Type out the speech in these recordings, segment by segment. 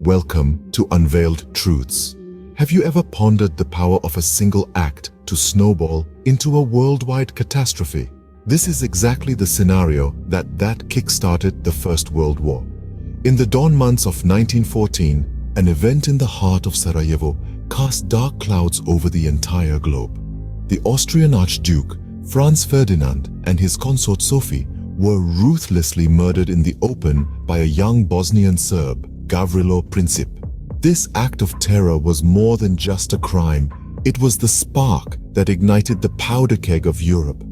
Welcome to Unveiled Truths. Have you ever pondered the power of a single act to snowball into a worldwide catastrophe? This is exactly the scenario that kick-started the First World War. In the dawn months of 1914, an event in the heart of Sarajevo cast dark clouds over the entire globe. The Austrian Archduke, Franz Ferdinand, and his consort Sophie were ruthlessly murdered in the open by a young Bosnian Serb, Gavrilo Princip. This act of terror was more than just a crime. It was the spark that ignited the powder keg of Europe.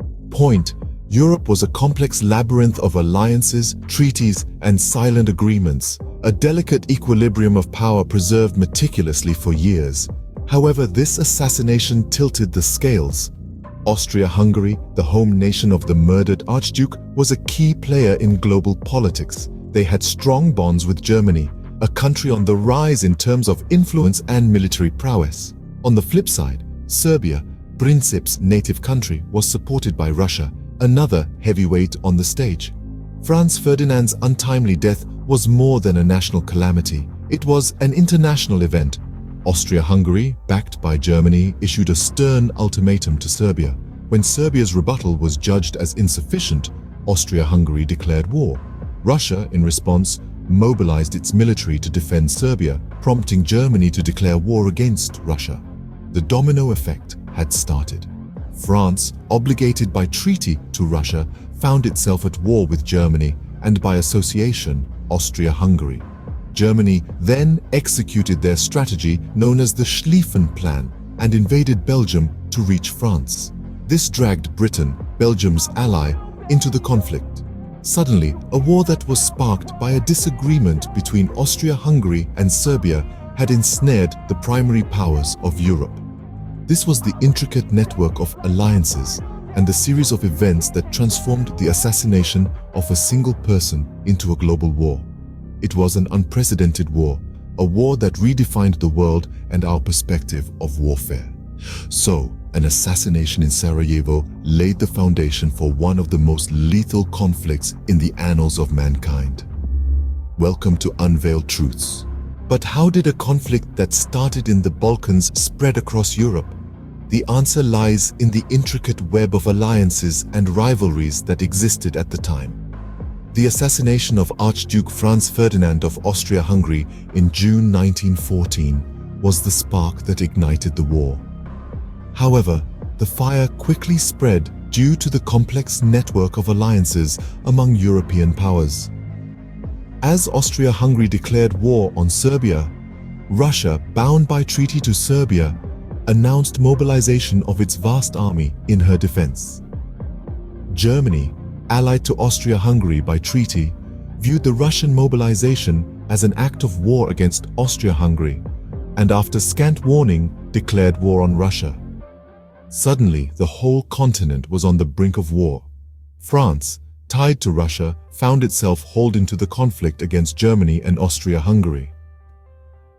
Europe was a complex labyrinth of alliances, treaties, and silent agreements, a delicate equilibrium of power preserved meticulously for years. However, this assassination tilted the scales. Austria-Hungary, the home nation of the murdered Archduke, was a key player in global politics. They had strong bonds with Germany, a country on the rise in terms of influence and military prowess. On the flip side, Serbia, Princip's native country, was supported by Russia, another heavyweight on the stage. Franz Ferdinand's untimely death was more than a national calamity. It was an international event. Austria-Hungary, backed by Germany, issued a stern ultimatum to Serbia. When Serbia's rebuttal was judged as insufficient, Austria-Hungary declared war. Russia, in response, mobilized its military to defend Serbia, prompting Germany to declare war against Russia. The domino effect had started. France, obligated by treaty to Russia, found itself at war with Germany and by association, Austria-Hungary. Germany then executed their strategy known as the Schlieffen Plan and invaded Belgium to reach France. This dragged Britain, Belgium's ally, into the conflict. Suddenly, a war that was sparked by a disagreement between Austria-Hungary and Serbia had ensnared the primary powers of Europe. This was the intricate network of alliances and the series of events that transformed the assassination of a single person into a global war. It was an unprecedented war, a war that redefined the world and our perspective of warfare. So, an assassination in Sarajevo laid the foundation for one of the most lethal conflicts in the annals of mankind. Welcome to Unveiled Truths. But how did a conflict that started in the Balkans spread across Europe? The answer lies in the intricate web of alliances and rivalries that existed at the time. The assassination of Archduke Franz Ferdinand of Austria-Hungary in June 1914 was the spark that ignited the war. However, the fire quickly spread due to the complex network of alliances among European powers. As Austria-Hungary declared war on Serbia, Russia, bound by treaty to Serbia, announced mobilization of its vast army in her defense. Germany, allied to Austria-Hungary by treaty, viewed the Russian mobilization as an act of war against Austria-Hungary, and after scant warning, declared war on Russia. Suddenly, the whole continent was on the brink of war. France, tied to Russia, found itself hauled into the conflict against Germany and Austria-Hungary.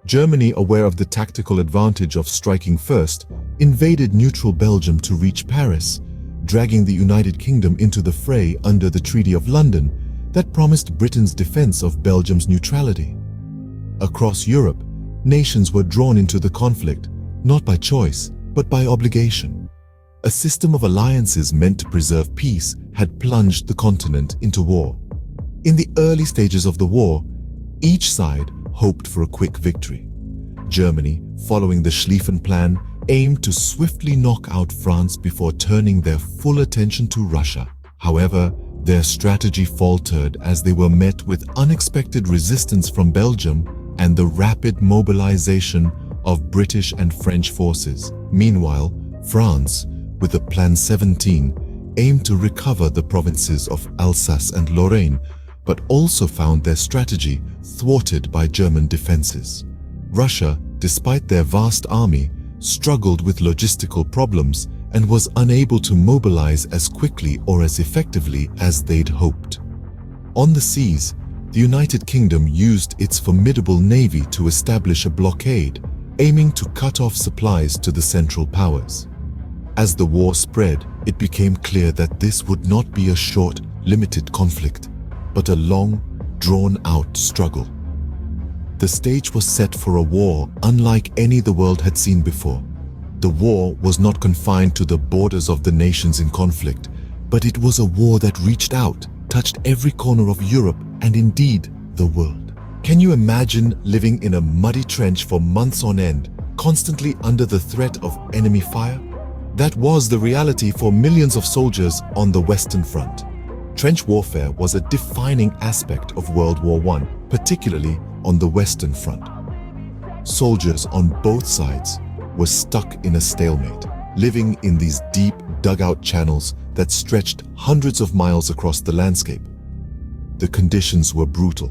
Germany, aware of the tactical advantage of striking first, invaded neutral Belgium to reach Paris, dragging the United Kingdom into the fray under the Treaty of London that promised Britain's defense of Belgium's neutrality. Across Europe, nations were drawn into the conflict, not by choice, but by obligation. A system of alliances meant to preserve peace had plunged the continent into war. In the early stages of the war, each side hoped for a quick victory. Germany, following the Schlieffen Plan, aimed to swiftly knock out France before turning their full attention to Russia. However, their strategy faltered as they were met with unexpected resistance from Belgium and the rapid mobilization of British and French forces. Meanwhile, France, with the Plan 17, aimed to recover the provinces of Alsace and Lorraine, but also found their strategy thwarted by German defenses. Russia, despite their vast army, struggled with logistical problems and was unable to mobilize as quickly or as effectively as they'd hoped. On the seas, the United Kingdom used its formidable navy to establish a blockade, aiming to cut off supplies to the Central Powers. As the war spread, it became clear that this would not be a short, limited conflict, but a long, drawn-out struggle. The stage was set for a war unlike any the world had seen before. The war was not confined to the borders of the nations in conflict, but it was a war that reached out, touched every corner of Europe and indeed the world. Can you imagine living in a muddy trench for months on end, constantly under the threat of enemy fire? That was the reality for millions of soldiers on the Western Front. Trench warfare was a defining aspect of World War I, particularly on the Western Front. Soldiers on both sides were stuck in a stalemate, living in these deep dugout channels that stretched hundreds of miles across the landscape. The conditions were brutal.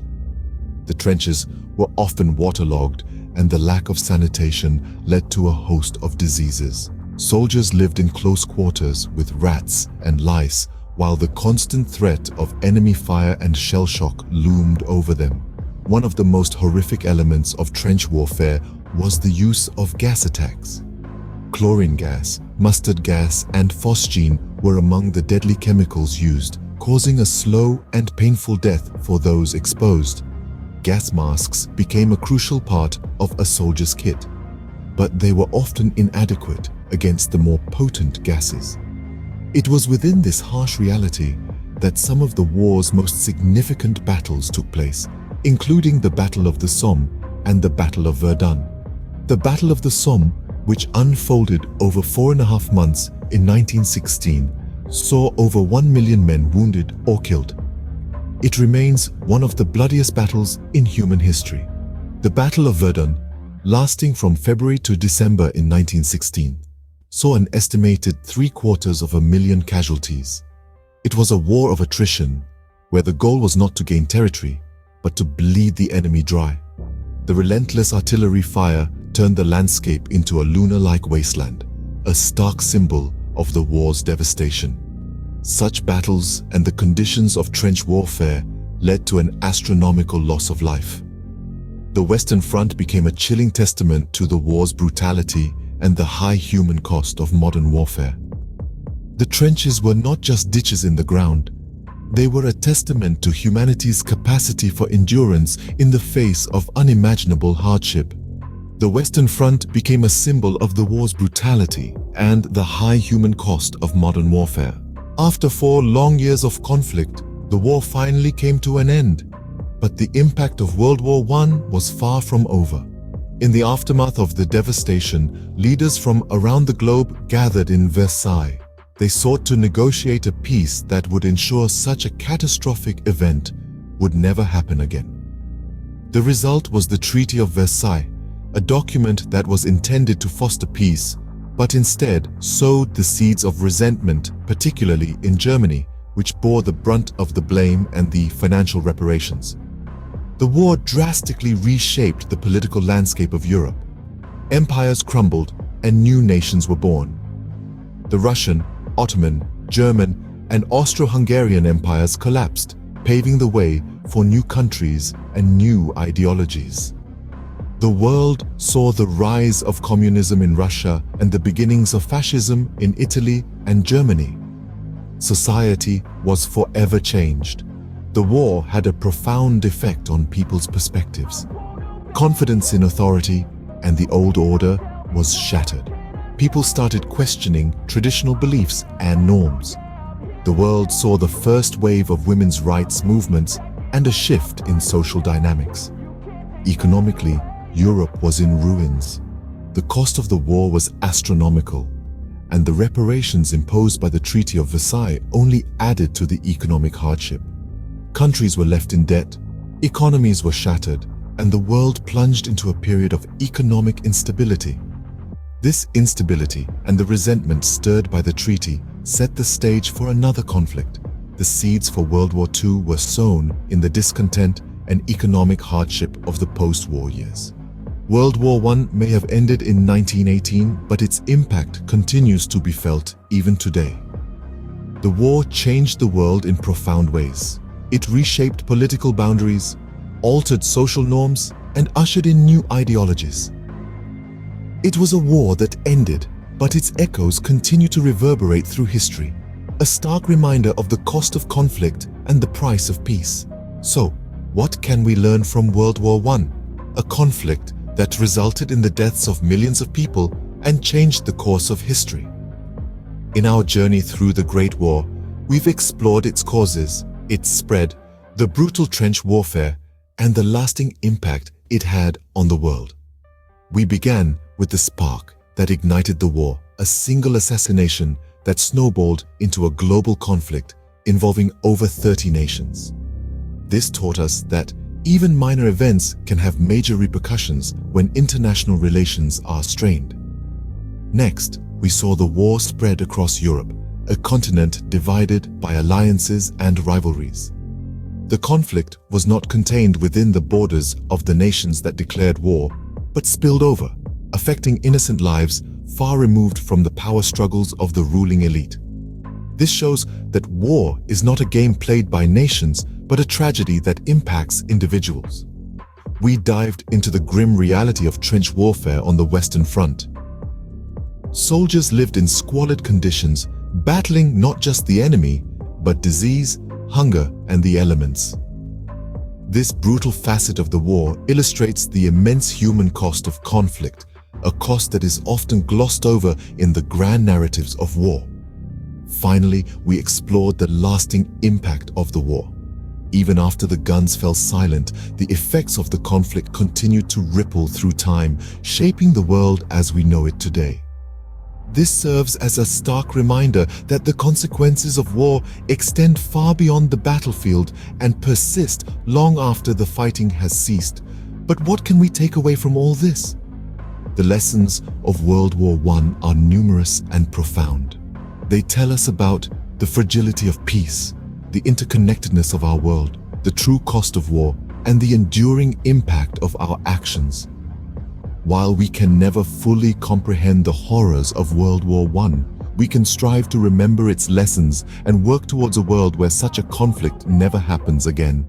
The trenches were often waterlogged, and the lack of sanitation led to a host of diseases. Soldiers lived in close quarters with rats and lice, while the constant threat of enemy fire and shell shock loomed over them. One of the most horrific elements of trench warfare was the use of gas attacks. Chlorine gas, mustard gas, and phosgene were among the deadly chemicals used, causing a slow and painful death for those exposed. Gas masks became a crucial part of a soldier's kit, but they were often inadequate against the more potent gases. It was within this harsh reality that some of the war's most significant battles took place, including the Battle of the Somme and the Battle of Verdun. The Battle of the Somme, which unfolded over 4.5 months in 1916, saw over 1 million men wounded or killed. It remains one of the bloodiest battles in human history. The Battle of Verdun, lasting from February to December in 1916, saw an estimated 750,000 casualties. It was a war of attrition, where the goal was not to gain territory, but to bleed the enemy dry. The relentless artillery fire turned the landscape into a lunar-like wasteland, a stark symbol of the war's devastation. Such battles and the conditions of trench warfare led to an astronomical loss of life. The Western Front became a chilling testament to the war's brutality and the high human cost of modern warfare. The trenches were not just ditches in the ground. They were a testament to humanity's capacity for endurance in the face of unimaginable hardship. The Western Front became a symbol of the war's brutality and the high human cost of modern warfare. After 4 long years of conflict, the war finally came to an end, but the impact of World War I was far from over. In the aftermath of the devastation, leaders from around the globe gathered in Versailles. They sought to negotiate a peace that would ensure such a catastrophic event would never happen again. The result was the Treaty of Versailles, a document that was intended to foster peace, but instead sowed the seeds of resentment, particularly in Germany, which bore the brunt of the blame and the financial reparations. The war drastically reshaped the political landscape of Europe. Empires crumbled and new nations were born. The Russian, Ottoman, German, and Austro-Hungarian empires collapsed, paving the way for new countries and new ideologies. The world saw the rise of communism in Russia and the beginnings of fascism in Italy and Germany. Society was forever changed. The war had a profound effect on people's perspectives. Confidence in authority and the old order was shattered. People started questioning traditional beliefs and norms. The world saw the first wave of women's rights movements and a shift in social dynamics. Economically, Europe was in ruins. The cost of the war was astronomical, and the reparations imposed by the Treaty of Versailles only added to the economic hardship. Countries were left in debt, economies were shattered, and the world plunged into a period of economic instability. This instability and the resentment stirred by the treaty set the stage for another conflict. The seeds for World War II were sown in the discontent and economic hardship of the post-war years. World War I may have ended in 1918, but its impact continues to be felt even today. The war changed the world in profound ways. It reshaped political boundaries, altered social norms, and ushered in new ideologies. It was a war that ended, but its echoes continue to reverberate through history, a stark reminder of the cost of conflict and the price of peace. So, what can we learn from World War I? a conflict that resulted in the deaths of millions of people and changed the course of history. In our journey through the Great War, we've explored its causes, its spread, the brutal trench warfare, and the lasting impact it had on the world. We began with the spark that ignited the war, a single assassination that snowballed into a global conflict involving over 30 nations. This taught us that even minor events can have major repercussions when international relations are strained. Next, we saw the war spread across Europe, a continent divided by alliances and rivalries. The conflict was not contained within the borders of the nations that declared war, but spilled over, affecting innocent lives far removed from the power struggles of the ruling elite. This shows that war is not a game played by nations, but a tragedy that impacts individuals. We dived into the grim reality of trench warfare on the Western Front. Soldiers lived in squalid conditions, battling not just the enemy, but disease, hunger, and the elements. This brutal facet of the war illustrates the immense human cost of conflict, a cost that is often glossed over in the grand narratives of war. Finally, we explored the lasting impact of the war. Even after the guns fell silent, the effects of the conflict continued to ripple through time, shaping the world as we know it today. This serves as a stark reminder that the consequences of war extend far beyond the battlefield and persist long after the fighting has ceased. But what can we take away from all this? The lessons of World War I are numerous and profound. They tell us about the fragility of peace, the interconnectedness of our world, the true cost of war, and the enduring impact of our actions. While we can never fully comprehend the horrors of World War I, we can strive to remember its lessons and work towards a world where such a conflict never happens again.